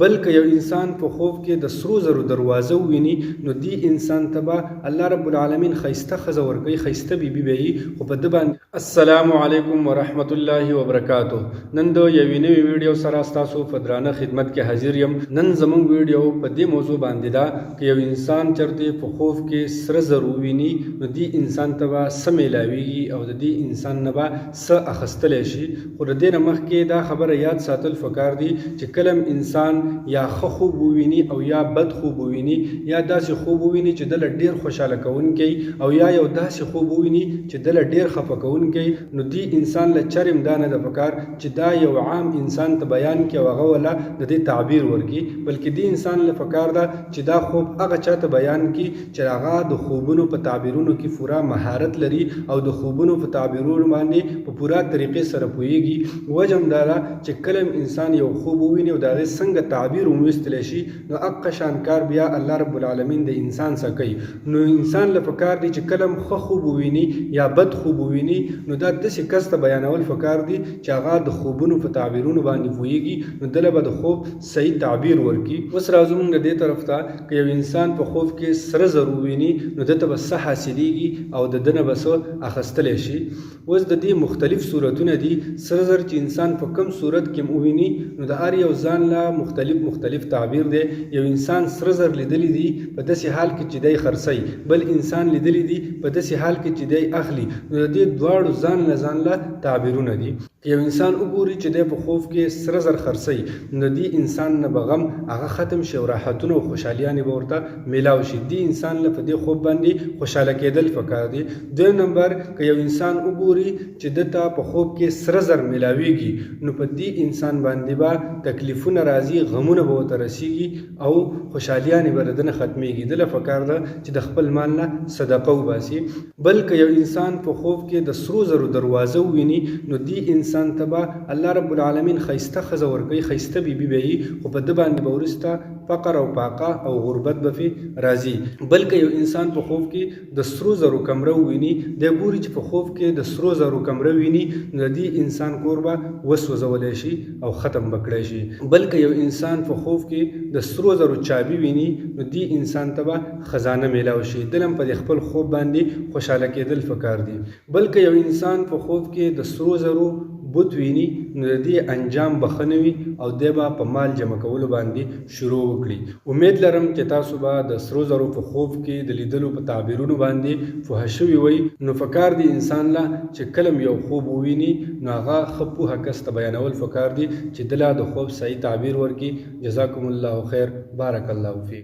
بلکې یو انسان په خوب کې د سرو زرو دروازه وویني نو دی انسان ته به الله رب العالمین ښایسته ښځه ورکوي، ښایسته بیبي به وي. خو په ده باندې السلام علیکم ورحمت الله وبرکاتو. نن د یوې نوې ویډیو سره ستاسو په درانه خدمت کې حاضر یم. نن زموږ ویډیو په دې موضوع باندې ده که یو انسان چېرته په خوب کې سره زر وویني نو دی انسان ته به څه میلاویږي او د دې انسان نه به څه اخیستلی شي. خو د دې نه مخکې دا خبره یاد ساتل پکار دي چې کله انسان یا ښه خوب وویني او یا بد خوب وویني، یا داسې خوب وویني چې دله ډېر خوشحاله کوونکی او یا یو داسې خوب وویني چې دله ډېر خفه کوونکی، نو دی انسان له چرم دا نه ده پکار چې دا یو عام انسان ته بیان کړي او هغه وله د دې تعبیر ورکړي، بلکې دی انسان له پکار ده چې دا خوب هغه چاته بیان کړي چې هغه د خوبونو په تعبیرونو کې پوره مهارت لري او د خوبونو په تعبیرونو باندې په پوره طریقې سره پوهیږي. وجه هم دا ده چې کله انسان یو خوب وویني او د هغې څنګه تعبیر ومویستلی شي نو هغه شان کار بیا الله رب العالمین د انسان څخه کوي. نو انسان له پکار دی چې کله ښه خوب وویني یا بد خوب وویني نو دا داسې کس ته بیانول پکار دي چې هغه د خوبونو په تعبیرونو باندې پوهیږي، نو دله به د خوب صحیح تعبیر ورکړي. اوس راځو موږ د دې طرف ته که یو انسان په خوب کې سره زر وویني نو ده ته به څه حاصلیږي او د ده نه به څه اخیستلی شي. اوس د دې مختلف صورتونه دي. سره زر چې انسان په کوم صورت کې وویني نو د هر یو ځان له مختلف تعبیر دی. یو انسان سره زر لیدلی دی په داسې حال کې چې دی خرڅوي، بل انسان لیدلی دی په داسې حال کې چې دی اخلي، نو د دې دواړو ځان له تعبیرونه دي. یو انسان وګوري چې دی په خوب کې سره زر خرڅوي نو دی انسان نه به غم هغه ختم شي او راحتونه او خوشحالیانې به ورته میلاو شي. دی انسان له په دې خوب باندې خوشحاله کېدل پکار دي. دویم نمبر که یو انسان وګوري چې ده ته په خوب کې سره زر میلاویږي نو په دې انسان باندې به تکلیفونه راځي، غمونه به ورته رسیږي او خوشحالیانې به د ده نه ختمیږي. دله پکار ده چې د خپل مال نه صدقه وباسي. بلکې یو انسان په خوب کې د سرو زرو دروازه وویني نو دی انسان ته به الله رب العالمین ښایسته ښځه ورکوي، ښایسته بیبي به وي، خو په ده باندې به وروسته فقر او پاقه او غربت به پرې راځي. بلکې یو انسان په خوب کې د سرو زرو کمره وویني، دی ګوري چې په خوب کې د سرو زرو کمره وویني نو د دې انسان کور به وسوځولی شي او ختم به کړی شي. بلکې یو انسان په خوب کې د سرو زرو چابي ویني نو دې انسان ته به خزانه میلاو شي. دل هم په خپل خوب باندې خوشحاله کېدل پکار دي. بلکې یو انسان په خوب کې د سرو زرو بوت ویني نو د دې انجام به ښه نه وي او دی به په مال جمع کولو باندې شروع وکړي. امید لرم چې تاسو به د سرو زرو په خوب کې د لیدلو په تعبیرونو باندې پوهه شوي وئ. نو پکار دی انسان له چې کله یو خوب وویني نو هغه ښه پوهه کس ته بیانول پکار دي چې دله د خوب صحیح تعبیر ورکړي. جزاکم الله خیر، بارک الله فیک.